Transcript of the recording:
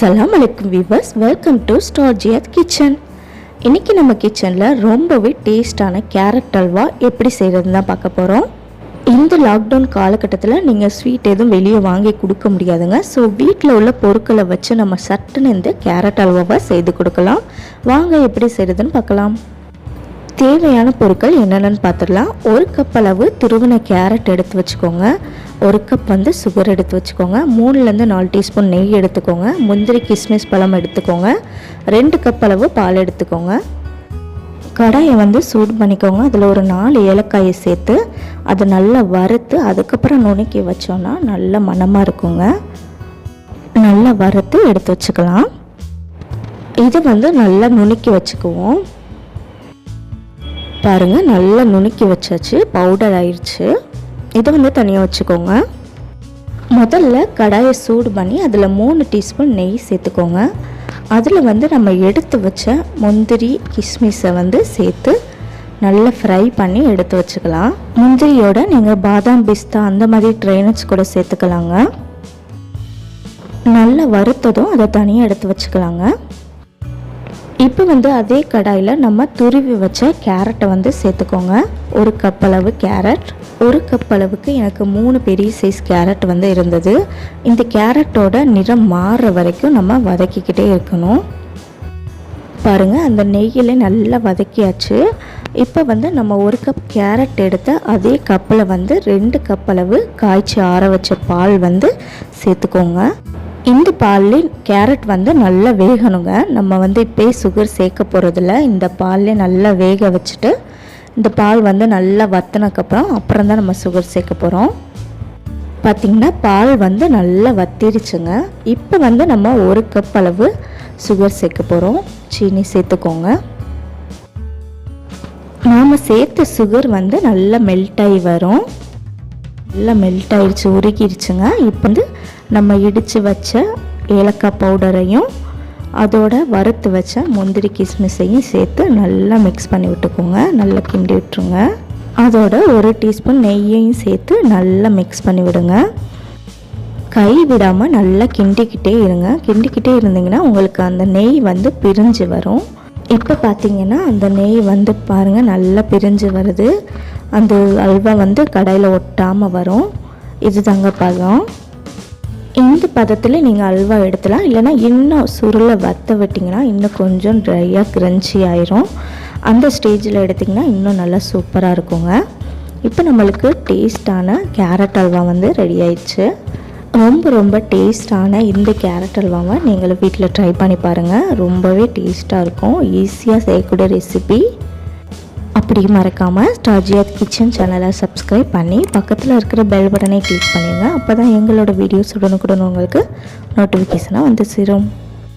அஸ்ஸலாமு அலைக்கும் viewers, welcome to star Ziyad kitchen. இன்றைக்கி நம்ம கிச்சனில் ரொம்பவே டேஸ்டான கேரட் அல்வா எப்படி செய்கிறதுன்னு தான் பார்க்க போகிறோம். இந்த லாக்டவுன் காலகட்டத்தில் நீங்கள் ஸ்வீட் எதுவும் வெளியே வாங்கி கொடுக்க முடியாதுங்க. ஸோ வீட்டில் உள்ள பொருட்களை வச்சு நம்ம சட்டுன்னு இந்த கேரட் அல்வாவை செய்து கொடுக்கலாம். வாங்க எப்படி செய்கிறதுன்னு பார்க்கலாம். தேவையான பொருட்கள் என்னென்னு பார்த்துடலாம். 1 கப் அளவு துருவின கேரட் எடுத்து வச்சுக்கோங்க. 1 கப் சுகர் எடுத்து வச்சுக்கோங்க. 3லேருந்து 4 டீஸ்பூன் நெய் எடுத்துக்கோங்க. முந்திரி கிஸ்மிஸ் பழம் எடுத்துக்கோங்க. 2 கப் அளவு பால் எடுத்துக்கோங்க. கடாயை சூடு பண்ணிக்கோங்க. அதில் ஒரு 4 ஏலக்காயை சேர்த்து அதை நல்லா வறுத்து அதுக்கப்புறம் நுணுக்கி வச்சோன்னா நல்ல மணமாக இருக்குங்க. நல்லா வறுத்து எடுத்து வச்சுக்கலாம். இது நல்லா நுணுக்கி வச்சுக்குவோம். பாருங்கள், நல்லா நுணுக்கி வச்சாச்சு, பவுடர் ஆயிடுச்சு. இதை தனியாக வச்சுக்கோங்க. முதல்ல கடாயை சூடு பண்ணி அதில் 3 டீஸ்பூன் நெய் சேர்த்துக்கோங்க. அதில் நம்ம எடுத்து வச்ச முந்திரி கிஸ்மிஸை சேர்த்து நல்லா ஃப்ரை பண்ணி எடுத்து வச்சுக்கலாம். முந்திரியோட நீங்கள் பாதாம் பிஸ்தா அந்த மாதிரி ட்ரைனட்ஸ் கூட சேர்த்துக்கலாங்க. நல்லா வறுத்ததும் அதை தனியாக எடுத்து வச்சுக்கலாங்க. இப்போ அதே கடாயில் நம்ம துருவி வச்ச கேரட்டை சேர்த்துக்கோங்க. 1 கப் அளவு கேரட். 1 கப் அளவுக்கு எனக்கு 3 பெரிய சைஸ் கேரட் இருந்தது. இந்த கேரட்டோட நிறம் மாறுற வரைக்கும் நம்ம வதக்கிக்கிட்டே இருக்கணும். பாருங்கள், அந்த நெய்யில் நல்லா வதக்கியாச்சு. இப்போ நம்ம 1 கப் கேரட் எடுத்த அதே கப்பில் 2 கப் அளவு காய்ச்சி ஆற வச்ச பால் சேர்த்துக்கோங்க. இந்த பாலில் கேரட் நல்லா வேகணுங்க. நம்ம இப்போ சுகர் சேர்க்க போகிறதில்ல. இந்த பாலில் நல்லா வேக வச்சுட்டு இந்த பால் நல்லா வற்றினக்கப்புறம் தான் நம்ம சுகர் சேர்க்க போகிறோம். பார்த்திங்கன்னா பால் நல்லா வத்திருச்சுங்க. இப்போ நம்ம 1 கப் அளவு சுகர் சேர்க்க போகிறோம். சீனி சேர்த்துக்கோங்க. நாம் சேர்த்த சுகர் நல்லா மெல்ட் ஆகி வரும். நல்லா மெல்ட் ஆகிடுச்சு, உருகிடுச்சுங்க. இப்போ நம்ம இடித்து வச்ச ஏலக்காய் பவுடரையும் அதோட வறுத்து வச்ச முந்திரி கிஸ்மிஸையும் சேர்த்து நல்லா மிக்ஸ் பண்ணி விட்டுக்கோங்க. நல்லா கிண்டி விட்டுருங்க. அதோட 1 டீஸ்பூன் நெய்யையும் சேர்த்து நல்லா மிக்ஸ் பண்ணி விடுங்க. கை விடாமல் நல்லா கிண்டிக்கிட்டே இருங்க. கிண்டிக்கிட்டே இருந்தீங்கன்னா உங்களுக்கு அந்த நெய் பிரிஞ்சு வரும். இப்போ பார்த்தீங்கன்னா அந்த நெய் பாருங்கள் நல்லா பிரிஞ்சு வருது. அந்த அல்வா கடாயில் ஒட்டாமல் வரும். இது தாங்க பதம். இந்த பதத்தில் நீங்கள் அல்வா எடுத்துலாம். இல்லைனா இன்னும் சுருளை வற்ற விட்டிங்கன்னா இன்னும் கொஞ்சம் ட்ரையாக கிரன்ச்சி ஆயிரும். அந்த ஸ்டேஜில் எடுத்திங்கன்னா இன்னும் நல்லா சூப்பராக இருக்குங்க. இப்போ நம்மளுக்கு டேஸ்டான கேரட் அல்வா ரெடி ஆயிடுச்சு. ரொம்ப டேஸ்டான இந்த கேரட் அல்வாவை நீங்களும் வீட்டில் ட்ரை பண்ணி பாருங்கள். ரொம்பவே டேஸ்ட்டாக இருக்கும். ஈஸியாக செய்யக்கூடிய ரெசிபி. அப்படி மறக்காமல் ஸ்டார் ஜியாத் கிச்சன் சேனலை சப்ஸ்கிரைப் பண்ணி பக்கத்தில் இருக்கிற பெல் பட்டனை கிளிக் பண்ணிடுங்க. அப்போ தான் எங்களோட வீடியோஸ் உடனுக்குடன் உங்களுக்கு நோட்டிஃபிகேஷனாக சேரும்.